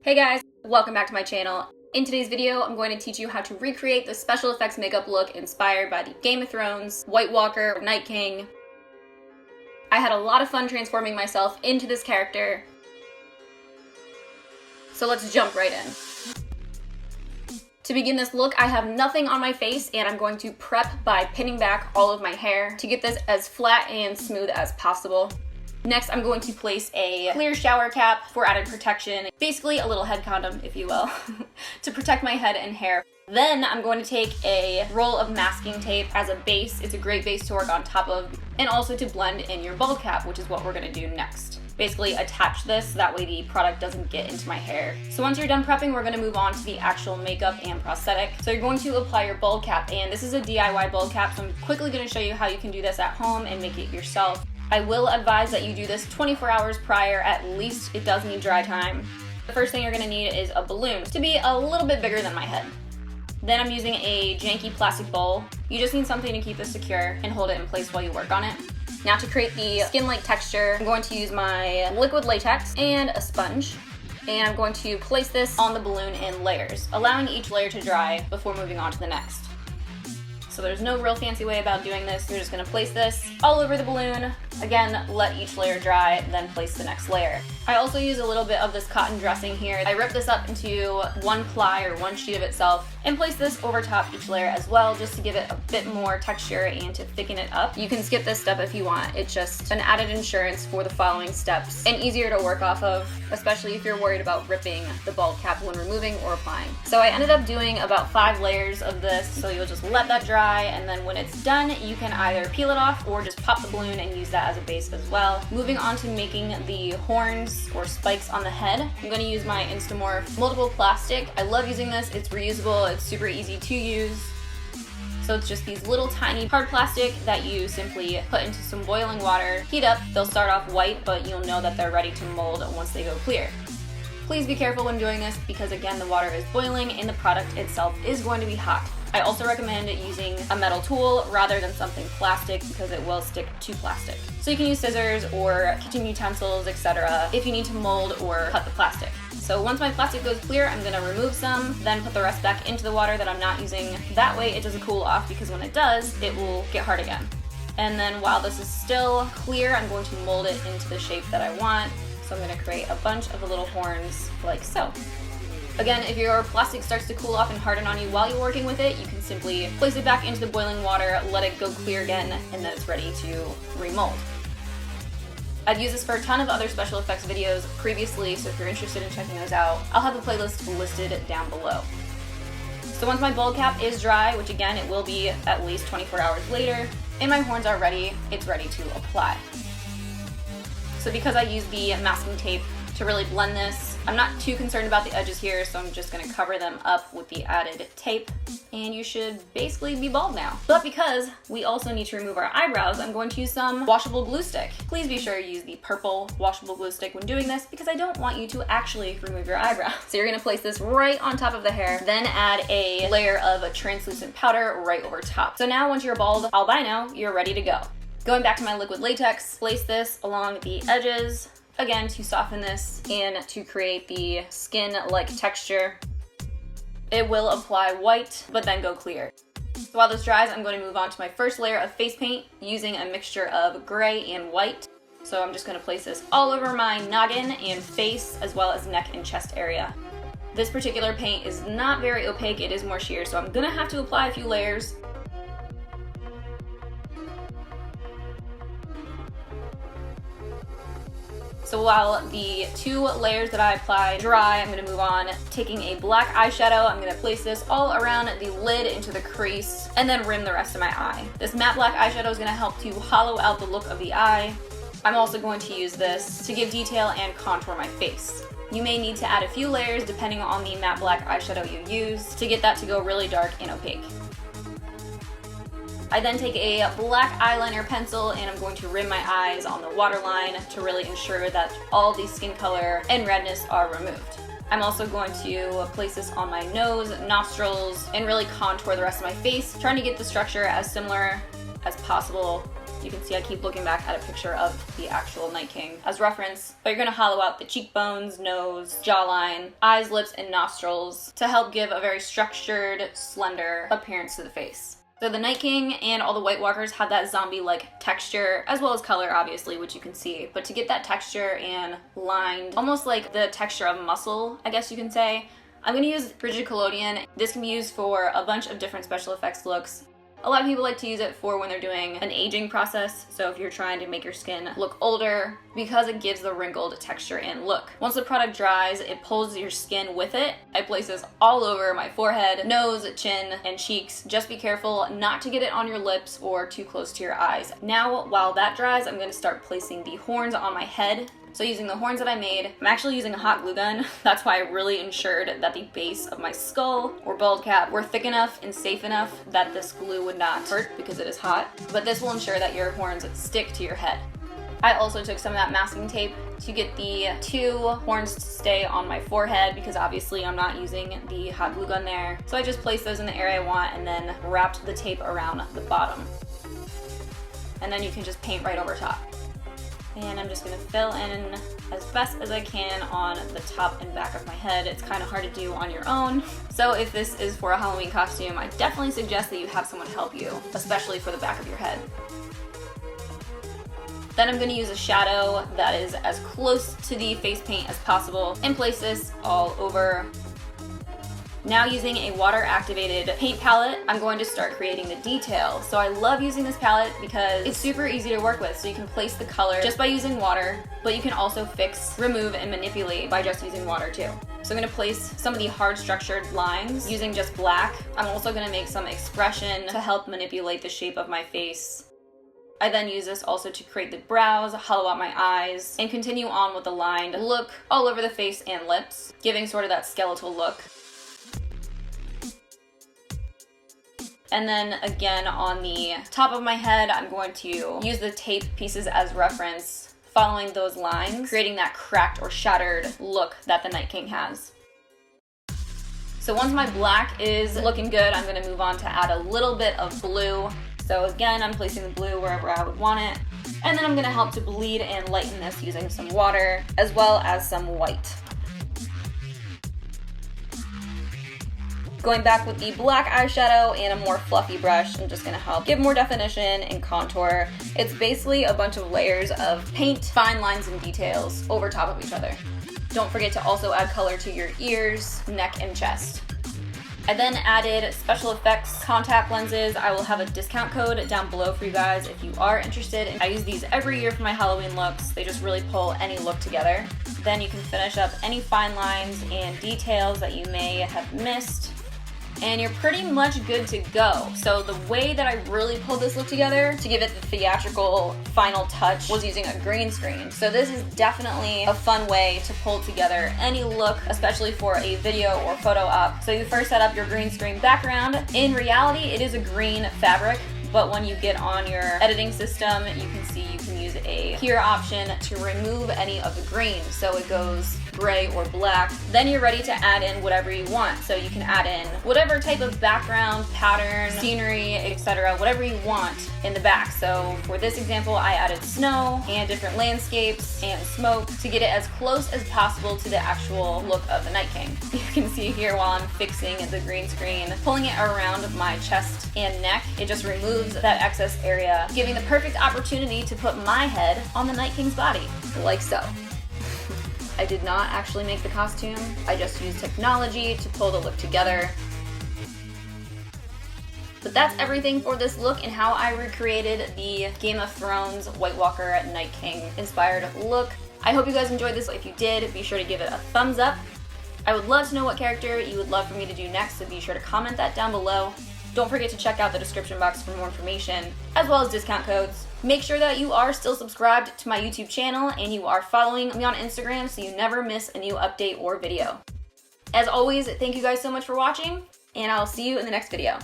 Hey guys, welcome back to my channel. In today's video, I'm going to teach you how to recreate the special effects makeup look inspired by the Game of Thrones, White Walker, Night King. I had a lot of fun transforming myself into this character, so let's jump right in. To begin this look, I have nothing on my face and I'm going to prep by pinning back all of my hair to get this as flat and smooth as possible. Next, I'm going to place a clear shower cap for added protection, basically a little head condom, if you will, to protect my head and hair. Then I'm going to take a roll of masking tape as a base. It's a great base to work on top of, and also to blend in your bald cap, which is what we're gonna do next. Basically attach this, so that way the product doesn't get into my hair. So once you're done prepping, we're gonna move on to the actual makeup and prosthetic. So you're going to apply your bald cap, and this is a DIY bald cap, so I'm quickly gonna show you how you can do this at home and make it yourself. I will advise that you do this 24 hours prior at least. It does need dry time. The first thing you're gonna need is a balloon to be a little bit bigger than my head. Then I'm using a janky plastic bowl. You just need something to keep this secure and hold it in place while you work on it. Now to create the skin-like texture, I'm going to use my liquid latex and a sponge. And I'm going to place this on the balloon in layers, allowing each layer to dry before moving on to the next. So there's no real fancy way about doing this. You're just gonna place this all over the balloon. Again, let each layer dry, then place the next layer. I also use a little bit of this cotton dressing here. I rip this up into one ply or one sheet of itself and place this over top each layer as well, just to give it a bit more texture and to thicken it up. You can skip this step if you want. It's just an added insurance for the following steps and easier to work off of, especially if you're worried about ripping the bald cap when removing or applying. So I ended up doing about 5 layers of this, so you'll just let that dry, and then when it's done, you can either peel it off or just pop the balloon and use that as a base as well. Moving on to making the horns or spikes on the head, I'm going to use my Instamorph moldable plastic. I love using this. It's reusable. It's super easy to use. So it's just these little tiny hard plastic that you simply put into some boiling water, heat up. They'll start off white, but you'll know that they're ready to mold once they go clear. Please be careful when doing this because again, the water is boiling and the product itself is going to be hot. I also recommend using a metal tool rather than something plastic because it will stick to plastic. So you can use scissors or kitchen utensils, etc. if you need to mold or cut the plastic. So once my plastic goes clear, I'm gonna remove some, then put the rest back into the water that I'm not using. That way it doesn't cool off because when it does, it will get hard again. And then while this is still clear, I'm going to mold it into the shape that I want. So I'm gonna create a bunch of the little horns like so. Again, if your plastic starts to cool off and harden on you while you're working with it, you can simply place it back into the boiling water, let it go clear again, and then it's ready to remold. I've used this for a ton of other special effects videos previously, so if you're interested in checking those out, I'll have the playlist listed down below. So once my bald cap is dry, which again, it will be at least 24 hours later, and my horns are ready, it's ready to apply. So because I use the masking tape to really blend this, I'm not too concerned about the edges here, so I'm just gonna cover them up with the added tape, and you should basically be bald now. But because we also need to remove our eyebrows, I'm going to use some washable glue stick. Please be sure you use the purple washable glue stick when doing this because I don't want you to actually remove your eyebrows. So you're gonna place this right on top of the hair, then add a layer of a translucent powder right over top. So now once you're bald albino, you're ready to go. Going back to my liquid latex, place this along the edges, again, to soften this and to create the skin-like texture. It will apply white, but then go clear. So while this dries, I'm going to move on to my first layer of face paint using a mixture of gray and white. So I'm just going to place this all over my noggin and face, as well as neck and chest area. This particular paint is not very opaque, it is more sheer, so I'm gonna have to apply a few layers. So while the 2 layers that I applied dry, I'm gonna move on, taking a black eyeshadow, I'm gonna place this all around the lid into the crease, and then rim the rest of my eye. This matte black eyeshadow is gonna help to hollow out the look of the eye. I'm also going to use this to give detail and contour my face. You may need to add a few layers depending on the matte black eyeshadow you use to get that to go really dark and opaque. I then take a black eyeliner pencil and I'm going to rim my eyes on the waterline to really ensure that all the skin color and redness are removed. I'm also going to place this on my nose, nostrils, and really contour the rest of my face, trying to get the structure as similar as possible You can see I keep looking back at a picture of the actual Night King as reference, but you're gonna hollow out the cheekbones, nose, jawline, eyes, lips, and nostrils to help give a very structured, slender appearance to the face. So the Night King and all the White Walkers have that zombie-like texture, as well as color, obviously, which you can see. But to get that texture and lined, almost like the texture of muscle, I guess you can say, I'm gonna use Rigid Collodion. This can be used for a bunch of different special effects looks. A lot of people like to use it for when they're doing an aging process, so if you're trying to make your skin look older, because it gives the wrinkled texture and look. Once the product dries, it pulls your skin with it. I place this all over my forehead, nose, chin, and cheeks. Just be careful not to get it on your lips or too close to your eyes. Now, while that dries, I'm going to start placing the horns on my head. So using the horns that I made, I'm actually using a hot glue gun. That's why I really ensured that the base of my skull or bald cap were thick enough and safe enough that this glue would not hurt because it is hot. But this will ensure that your horns stick to your head. I also took some of that masking tape to get the two horns to stay on my forehead because obviously I'm not using the hot glue gun there. So I just placed those in the area I want and then wrapped the tape around the bottom. And then you can just paint right over top. And I'm just gonna fill in as best as I can on the top and back of my head. It's kind of hard to do on your own. So if this is for a Halloween costume, I definitely suggest that you have someone help you, especially for the back of your head. Then I'm gonna use a shadow that is as close to the face paint as possible and place this all over. Now using a water-activated paint palette, I'm going to start creating the detail. So I love using this palette because it's super easy to work with. So you can place the color just by using water, but you can also fix, remove, and manipulate by just using water too. So I'm gonna place some of the hard structured lines using just black. I'm also gonna make some expression to help manipulate the shape of my face. I then use this also to create the brows, hollow out my eyes, and continue on with the lined look all over the face and lips, giving sort of that skeletal look. And then again on the top of my head, I'm going to use the tape pieces as reference, following those lines, creating that cracked or shattered look that the Night King has. So once my black is looking good, I'm gonna move on to add a little bit of blue. So again, I'm placing the blue wherever I would want it. And then I'm gonna help to bleed and lighten this using some water, as well as some white. Going back with the black eyeshadow and a more fluffy brush, I'm just gonna help give more definition and contour. It's basically a bunch of layers of paint, fine lines and details over top of each other. Don't forget to also add color to your ears, neck, and chest. I then added special effects contact lenses. I will have a discount code down below for you guys if you are interested. I use these every year for my Halloween looks. They just really pull any look together. Then you can finish up any fine lines and details that you may have missed. And you're pretty much good to go. So the way that I really pulled this look together to give it the theatrical final touch was using a green screen. So this is definitely a fun way to pull together any look, especially for a video or photo op. So you first set up your green screen background. In reality, it is a green fabric, but when you get on your editing system, you can see you can use a here option to remove any of the green. So it goes gray or black. Then you're ready to add in whatever you want. So you can add in whatever type of background, pattern, scenery, etc., whatever you want in the back. So for this example, I added snow and different landscapes and smoke to get it as close as possible to the actual look of the Night King. You can see here while I'm fixing the green screen, pulling it around my chest and neck, it just removes that excess area, giving the perfect opportunity to put my head on the Night King's body, like so. I did not actually make the costume. I just used technology to pull the look together. But that's everything for this look and how I recreated the Game of Thrones White Walker Night King inspired look. I hope you guys enjoyed this. If you did, be sure to give it a thumbs up. I would love to know what character you would love for me to do next, so be sure to comment that down below. Don't forget to check out the description box for more information, as well as discount codes. Make sure that you are still subscribed to my YouTube channel and you are following me on Instagram so you never miss a new update or video. As always, thank you guys so much for watching, and I'll see you in the next video.